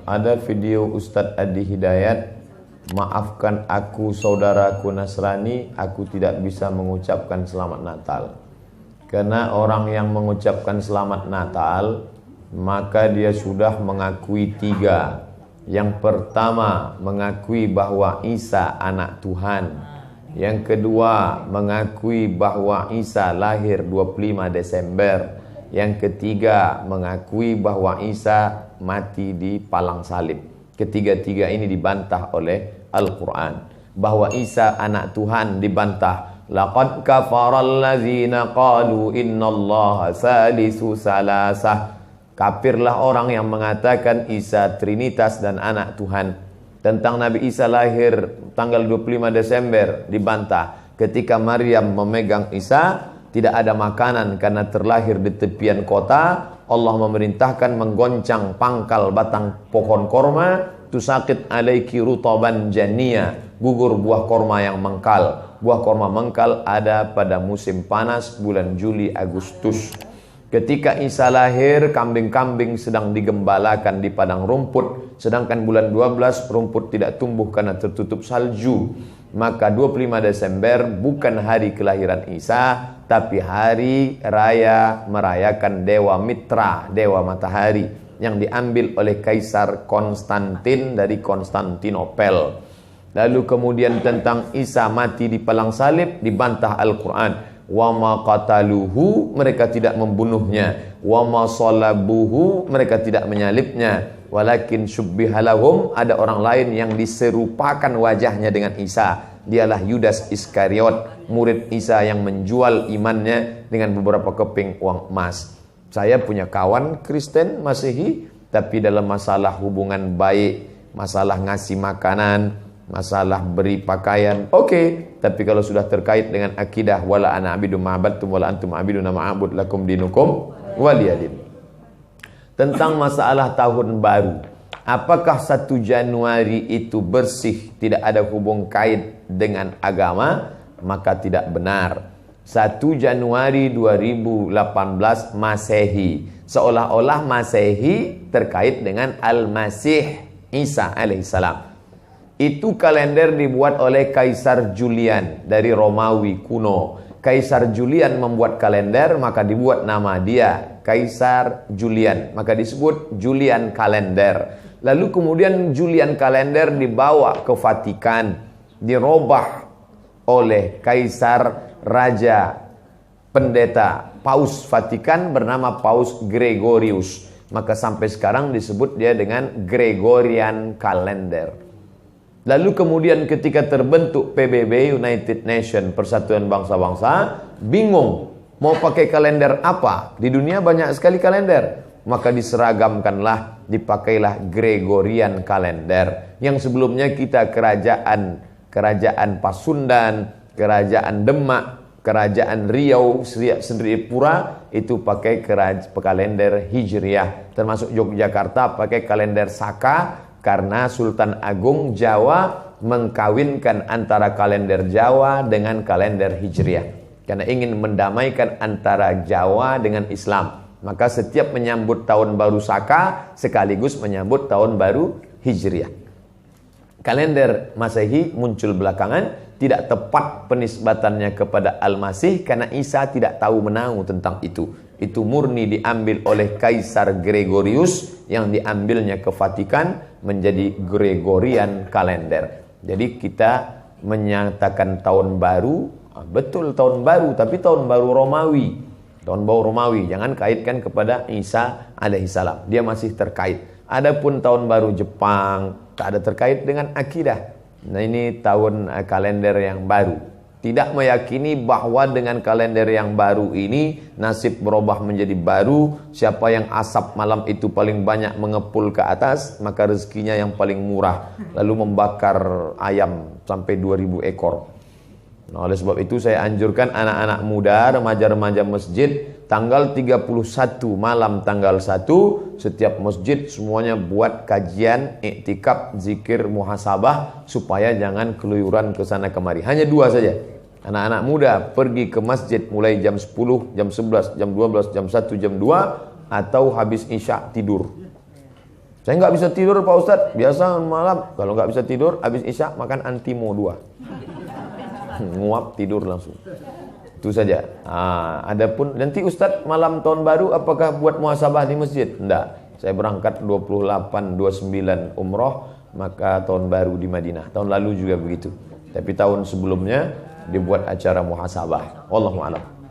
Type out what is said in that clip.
ada video Ustadz Adi Hidayat, maafkan aku saudaraku Nasrani, aku tidak bisa mengucapkan selamat Natal. Karena orang yang mengucapkan selamat Natal, maka dia sudah mengakui tiga. Yang pertama, mengakui bahwa Isa anak Tuhan. Yang kedua, mengakui bahwa Isa lahir 25 Desember. Yang ketiga, mengakui bahwa Isa mati di palang salib. Ketiga-tiga ini dibantah oleh Al-Quran. Bahwa Isa anak Tuhan dibantah. Laqad kafaral ladzina qalu innallaha salisu salasah. Kafirlah orang yang mengatakan Isa Trinitas dan anak Tuhan. Tentang Nabi Isa lahir tanggal 25 Desember dibantah. Ketika Maryam memegang Isa, tidak ada makanan karena terlahir di tepian kota. Allah memerintahkan menggoncang pangkal batang pohon korma. Tusakit alaiki rutaban jania, gugur buah korma yang mengkal. Buah korma mengkal ada pada musim panas bulan Juli Agustus. Ketika Isa lahir, kambing-kambing sedang digembalakan di padang rumput. Sedangkan bulan 12 rumput tidak tumbuh karena tertutup salju. Maka 25 Desember bukan hari kelahiran Isa, tapi hari raya merayakan Dewa Mitra, Dewa Matahari, yang diambil oleh Kaisar Konstantin dari Konstantinopel. Lalu kemudian tentang Isa mati di palang salib dibantah Al-Quran. Wa ma qataluhu, mereka tidak membunuhnya. Wa ma salabuhu, mereka tidak menyalibnya. Walakin syubbihalahum, ada orang lain yang diserupakan wajahnya dengan Isa. Dialah Yudas Iskariot, murid Isa yang menjual imannya dengan beberapa keping uang emas. Saya punya kawan Kristen Masehi, tapi dalam masalah hubungan baik, masalah ngasih makanan, masalah beri pakaian, oke. Tapi kalau sudah terkait dengan akidah, wala ana abidu ma'abadtum wala antum abiduna ma'abud lakum dinukum waliyadin. Tentang masalah tahun baru, apakah 1 Januari itu bersih, tidak ada hubung kait dengan agama? Maka tidak benar. 1 Januari 2018 Masehi, seolah-olah Masehi terkait dengan Al-Masih Isa alaihissalam. Itu kalender dibuat oleh Kaisar Julian dari Romawi kuno. Kaisar Julian membuat kalender, maka dibuat nama dia Kaisar Julian, maka disebut Julian kalender. Lalu kemudian Julian kalender dibawa ke Vatikan, dirobah oleh Kaisar Raja Pendeta Paus Vatikan bernama Paus Gregorius. Maka sampai sekarang disebut dia dengan Gregorian kalender. Lalu kemudian ketika terbentuk PBB, United Nation, Persatuan Bangsa-Bangsa, bingung mau pakai kalender apa? Di dunia banyak sekali kalender. Maka diseragamkanlah, dipakailah Gregorian kalender. Yang sebelumnya kita kerajaan Pasundan, kerajaan Demak, kerajaan Riau, Sendripura itu pakai kalender Hijriah. Termasuk Yogyakarta pakai kalender Saka, karena Sultan Agung Jawa mengkawinkan antara kalender Jawa dengan kalender Hijriah. Karena ingin mendamaikan antara Jawa dengan Islam. Maka setiap menyambut tahun baru Saka sekaligus menyambut tahun baru Hijriah. Kalender Masehi muncul belakangan, tidak tepat penisbatannya kepada Al-Masih karena Isa tidak tahu menahu tentang itu. Itu murni diambil oleh Kaisar Gregorius yang diambilnya ke Vatikan menjadi Gregorian kalender. Jadi kita menyatakan tahun baru, betul tahun baru, tapi tahun baru Romawi. Tahun baru Romawi, jangan kaitkan kepada Isa alaihissalam. Dia masih terkait. Adapun tahun baru Jepang, tak ada terkait dengan akidah. Nah ini tahun kalender yang baru. Tidak meyakini bahwa dengan kalender yang baru ini nasib berubah menjadi baru. Siapa yang asap malam itu paling banyak mengepul ke atas, maka rezekinya yang paling murah. Lalu membakar ayam sampai 2000 ekor. Nah, oleh sebab itu saya anjurkan anak-anak muda, remaja-remaja masjid, tanggal 31 malam tanggal 1 setiap masjid semuanya buat kajian, iktikaf, zikir, muhasabah supaya jangan keluyuran ke sana kemari. Hanya 2 saja. Anak-anak muda pergi ke masjid mulai jam 10, jam 11, jam 12, jam 1, jam 2 atau habis isya tidur. Saya nggak bisa tidur Pak Ustadz. Biasa malam kalau nggak bisa tidur, habis isya makan Antimo 2. Nguap tidur langsung. Itu saja. Adapun nanti Ustadz malam tahun baru apakah buat muhasabah di masjid? Enggak. Saya berangkat 28, 29 umroh, maka tahun baru di Madinah. Tahun lalu juga begitu. Tapi tahun sebelumnya dibuat acara muhasabah. Wallahu a'lam.